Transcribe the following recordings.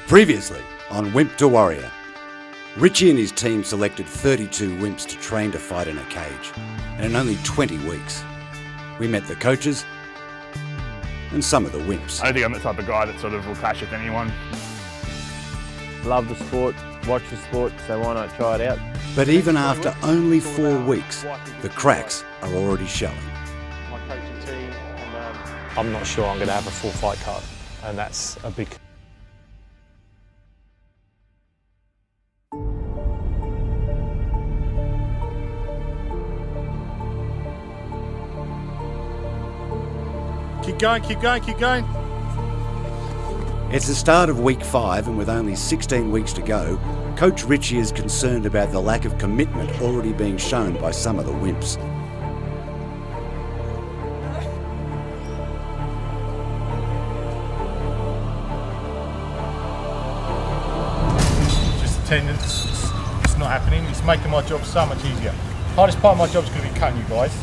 Previously on Wimp to Warrior, Richie and his team selected 32 wimps to train to fight in a cage, and in only 20 weeks, we met the coaches and some of the wimps. I don't think I'm the type of guy that sort of will clash with anyone. Love the sport, watch the sport, so why not try it out? But even after only 4 weeks, the cracks are already showing. My coaching team, and I'm not sure I'm going to have a full fight card, and that's a big. Keep going, keep going, keep going. It's the start of week 5, and with only 16 weeks to go, Coach Richie is concerned about the lack of commitment already being shown by some of the wimps. Just attendance, it's not happening. It's making my job so much easier. Hardest part of my job is going to be cutting you guys,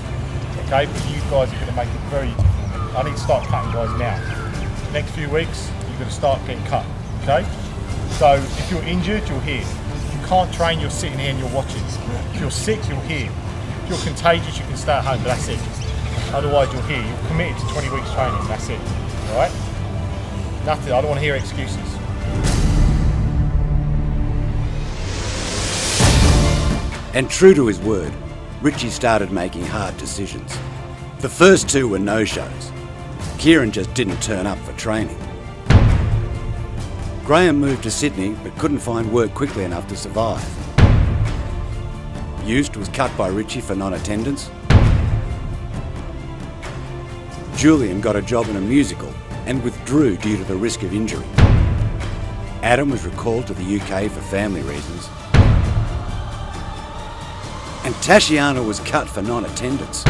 okay? But you guys are going to make it very easy for me. I need to start cutting you guys now. Next few weeks, you're going to start getting cut, okay? So if you're injured, you're here. If you can't train, you're sitting here and you're watching. If you're sick, you're here. If you're contagious, you can stay at home, but that's it. Otherwise, you're here. You're committed to 20 weeks training, that's it, all right? Nothing, I don't want to hear excuses. And true to his word, Richie started making hard decisions. The first 2 were no-shows. Kieran just didn't turn up for training. Graham moved to Sydney but couldn't find work quickly enough to survive. Eust was cut by Richie for non-attendance. Julian got a job in a musical and withdrew due to the risk of injury. Adam was recalled to the UK for family reasons. And Tashiana was cut for non-attendance,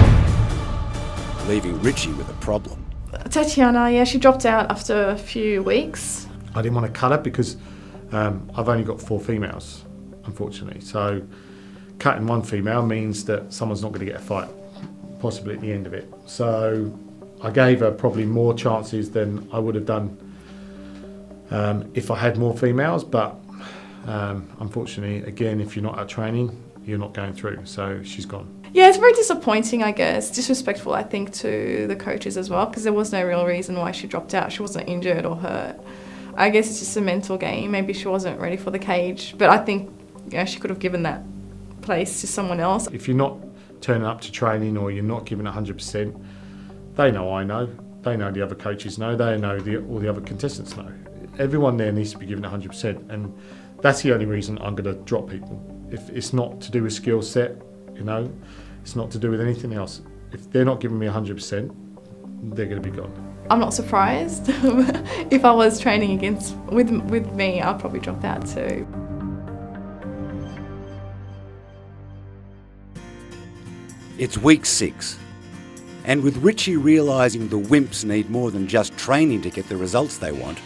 leaving Richie with a problem. Tatiana, yeah, she dropped out after a few weeks. I didn't want to cut her because I've only got 4 females, unfortunately. So cutting 1 female means that someone's not going to get a fight, possibly at the end of it. So I gave her probably more chances than I would have done if I had more females. But unfortunately, again, if you're not at training, you're not going through. So she's gone. Yeah, it's very disappointing, I guess. Disrespectful, I think, to the coaches as well, because there was no real reason why she dropped out. She wasn't injured or hurt. I guess it's just a mental game. Maybe she wasn't ready for the cage. But I think, you know, she could have given that place to someone else. If you're not turning up to training or you're not giving 100%, they know I know. They know the other coaches know. They know all the other contestants know. Everyone there needs to be given 100%. And that's the only reason I'm going to drop people. If it's not to do with skill set, you know, it's not to do with anything else. If they're not giving me 100%, they're going to be gone. I'm not surprised. If I was training with me, I'll probably drop out too. It's week 6, and with Richie realising the wimps need more than just training to get the results they want,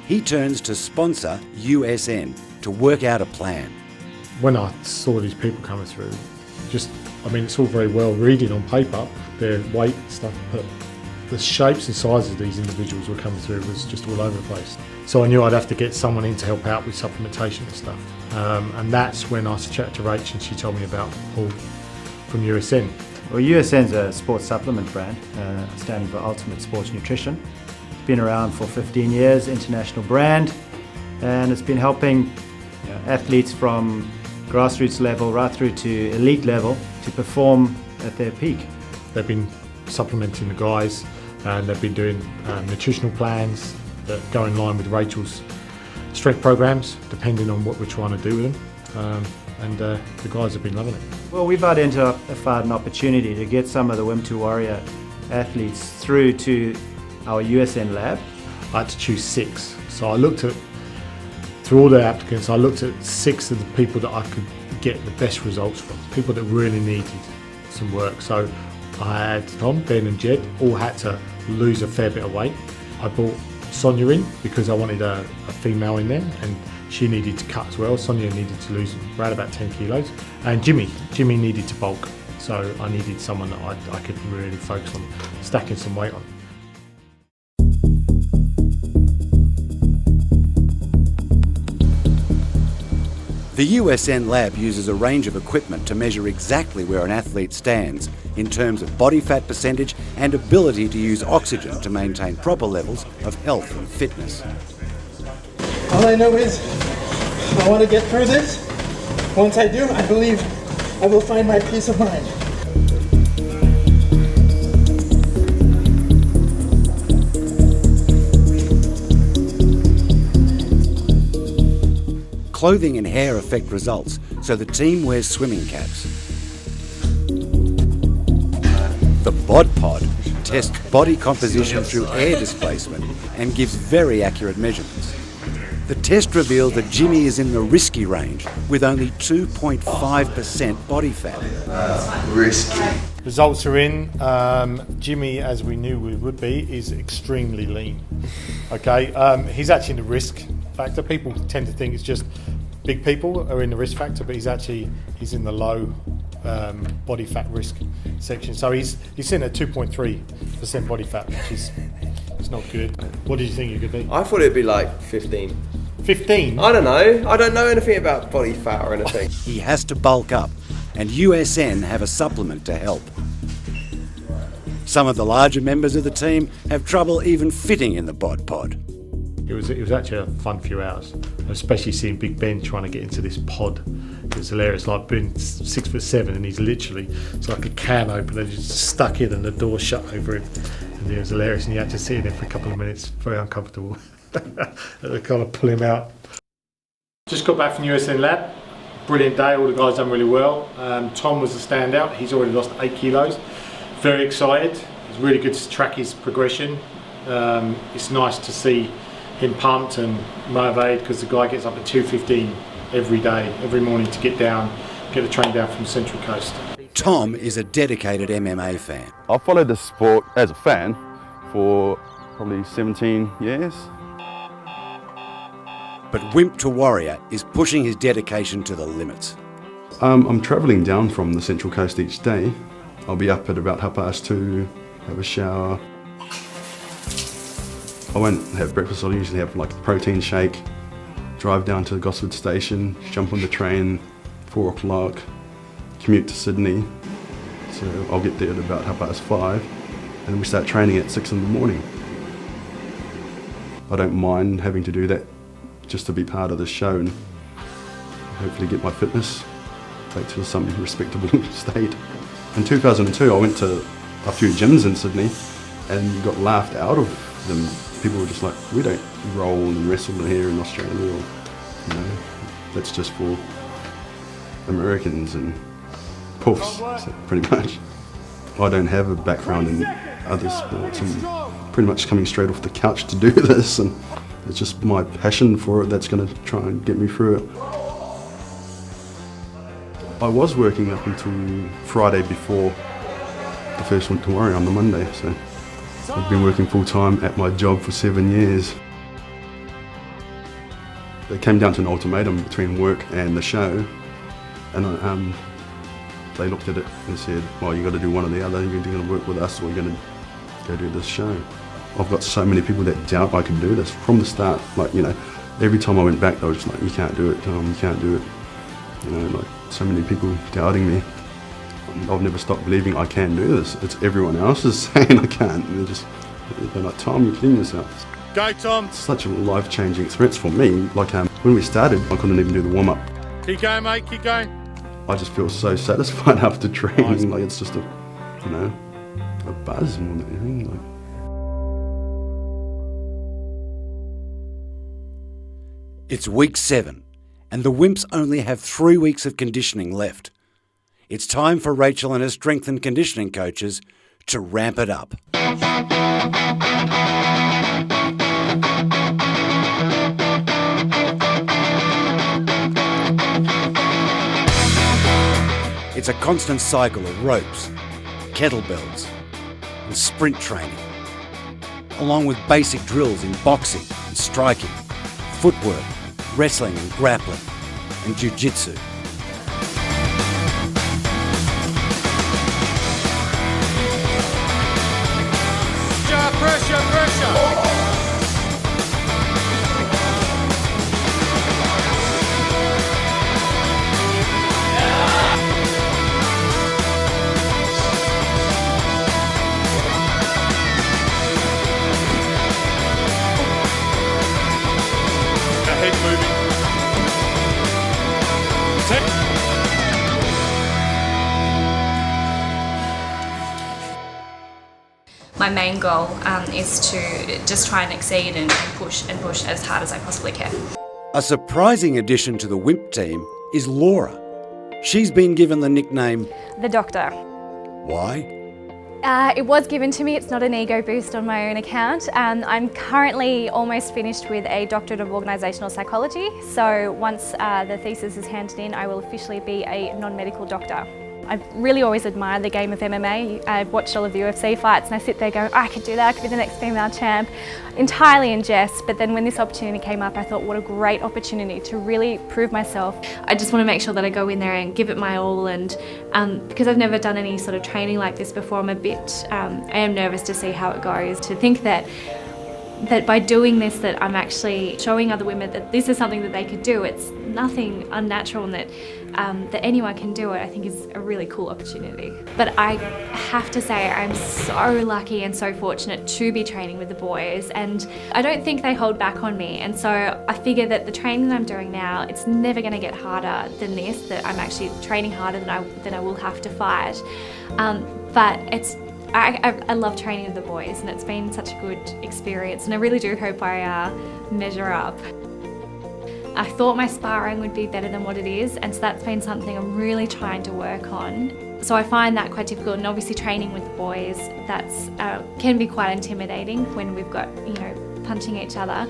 he turns to sponsor USN to work out a plan. When I saw these people coming through, it's all very well reading on paper, their weight and stuff, but the shapes and sizes of these individuals were coming through was just all over the place. So I knew I'd have to get someone in to help out with supplementation and stuff. And that's when I chatted to Rach and she told me about Paul from USN. Well, USN's a sports supplement brand, standing for Ultimate Sports Nutrition. It's been around for 15 years, international brand, and it's been helping athletes from grassroots level right through to elite level to perform at their peak. They've been supplementing the guys and they've been doing nutritional plans that go in line with Rachel's strength programs, depending on what we're trying to do with them. The guys have been loving it. Well, we've identified an opportunity to get some of the Wimp to Warrior athletes through to our USN lab. I had to choose 6. So I looked at, through all the applicants, I looked at 6 of the people that I could get the best results from, people that really needed some work. So I had Tom, Ben and Jed, all had to lose a fair bit of weight. I brought Sonia in because I wanted a female in there and she needed to cut as well. Sonia needed to lose around about 10 kilos. And Jimmy needed to bulk. So I needed someone that I could really focus on stacking some weight on. The USN lab uses a range of equipment to measure exactly where an athlete stands in terms of body fat percentage and ability to use oxygen to maintain proper levels of health and fitness. All I know is I want to get through this. Once I do, I believe I will find my peace of mind. Clothing and hair affect results, so the team wears swimming caps. The bod pod tests body composition through air displacement and gives very accurate measurements. The test revealed that Jimmy is in the risky range with only 2.5% body fat. Risky. Results are in. Jimmy, as we knew we would be, is extremely lean. Okay, he's actually in the risk factor. People tend to think it's just big people are in the risk factor, but he's in the low body fat risk section. So he's sitting at 2.3% body fat, which is it's not good. What did you think you could be? I thought it'd be like 15. 15? I don't know. I don't know anything about body fat or anything. He has to bulk up, and USN have a supplement to help. Some of the larger members of the team have trouble even fitting in the bod pod. It was actually a fun few hours, especially seeing Big Ben trying to get into this pod. It was hilarious, like being 6'7" and he's literally, it's like a can opener, just stuck in and the door shut over him. And it was hilarious, and you had to sit in there for a couple of minutes, very uncomfortable. They kind of pull him out. Just got back from USN Lab, brilliant day, all the guys done really well. Tom was the standout, he's already lost 8 kilos. Very excited, it's really good to track his progression. It's nice to see him pumped and motivated because the guy gets up at 2:15 every day, every morning to get the train down from Central Coast. Tom is a dedicated MMA fan. I've followed the sport as a fan for probably 17 years. But Wimp to Warrior is pushing his dedication to the limits. I'm travelling down from the Central Coast each day. I'll be up at about 2:30, have a shower. I won't have breakfast, I'll usually have like a protein shake, drive down to the Gosford station, jump on the train, 4 o'clock, commute to Sydney. So I'll get there at about 5:30, and then we start training at 6 in the morning. I don't mind having to do that just to be part of the show and hopefully get my fitness back to some respectable state. In 2002 I went to a few gyms in Sydney and got laughed out of them. People were just like, we don't roll and wrestle here in Australia, or, you know, that's just for Americans and puffs, so pretty much. I don't have a background in other sports. I'm pretty much coming straight off the couch to do this, and it's just my passion for it that's going to try and get me through it. I was working up until Friday before the first one to Warrior on the Monday, so I've been working full-time at my job for 7 years. It came down to an ultimatum between work and the show, and they looked at it and said, well, you've got to do one or the other. You're either going to work with us or you're going to go do this show. I've got so many people that doubt I can do this from the start. Like, you know, every time I went back, they were just like, you can't do it, you can't do it. You know, like, so many people doubting me. I've never stopped believing I can do this. It's everyone else is saying I can't. They're like, Tom, you're kidding yourself. Go, Tom. It's such a life-changing experience for me. Like, when we started, I couldn't even do the warm-up. Keep going, mate, keep going. I just feel so satisfied after training. Nice. Like, it's just a, you know, a buzz more than anything. Like. It's week 7, and the Wimps only have 3 weeks of conditioning left. It's time for Rachel and her strength and conditioning coaches to ramp it up. It's a constant cycle of ropes, kettlebells, and sprint training, along with basic drills in boxing and striking, footwork, wrestling and grappling, and jiu-jitsu. Pressure! moving. My main goal is to just try and exceed and push as hard as I possibly can. A surprising addition to the WIMP team is Laura. She's been given the nickname The Doctor. Why? It was given to me. It's not an ego boost on my own account. I'm currently almost finished with a Doctorate of Organisational Psychology. So once the thesis is handed in, I will officially be a non-medical doctor. I've really always admired the game of MMA. I've watched all of the UFC fights and I sit there going, I could do that, I could be the next female champ, entirely in jest. But then when this opportunity came up, I thought, what a great opportunity to really prove myself. I just want to make sure that I go in there and give it my all, and because I've never done any sort of training like this before, I am nervous to see how it goes, to think that by doing this that I'm actually showing other women that this is something that they could do. It's nothing unnatural, and that anyone can do it, I think is a really cool opportunity. But I have to say I'm so lucky and so fortunate to be training with the boys, and I don't think they hold back on me, and so I figure that the training that I'm doing now, it's never going to get harder than this, that I'm actually training harder than I will have to fight. But I love training with the boys, and it's been such a good experience, and I really do hope I measure up. I thought my sparring would be better than what it is, and so that's been something I'm really trying to work on. So I find that quite difficult, and obviously training with the boys, that's can be quite intimidating when we've got, punching each other.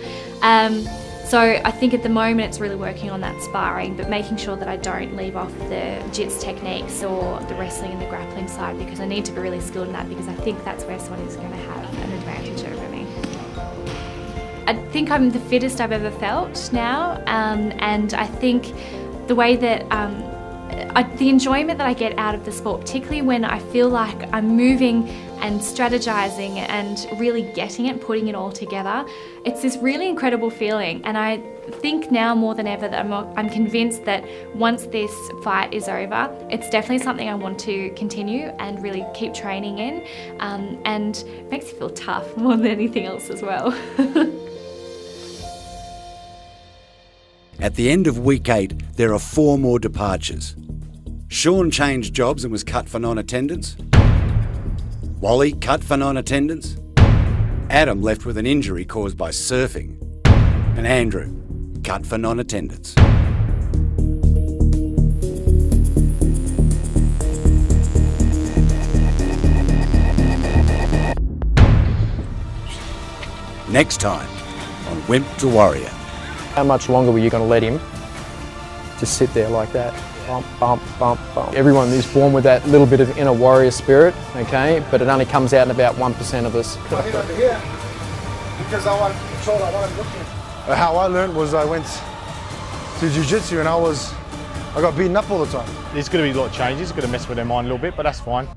So I think at the moment it's really working on that sparring, but making sure that I don't leave off the jits techniques or the wrestling and the grappling side, because I need to be really skilled in that, because I think that's where Sonny's going to have an advantage over me. I think I'm the fittest I've ever felt now, and I think the way that the enjoyment that I get out of the sport, particularly when I feel like I'm moving and strategizing and really getting it, putting it all together, it's this really incredible feeling. And I think now more than ever that I'm convinced that once this fight is over, it's definitely something I want to continue and really keep training in, and it makes you feel tough more than anything else as well. At the end of week 8, there are 4 more departures. Sean changed jobs and was cut for non-attendance. Wally cut for non-attendance. Adam left with an injury caused by surfing. And Andrew cut for non-attendance. Next time on Wimp to Warrior. How much longer were you going to let him just sit there like that? Bump, bump, bump, bump. Everyone is born with that little bit of inner warrior spirit, okay? But it only comes out in about 1% of us. I hit over here because I want to control, I want to look at. How I learned was I went to jiu-jitsu and I got beaten up all the time. There's going to be a lot of changes, it's going to mess with their mind a little bit, but that's fine.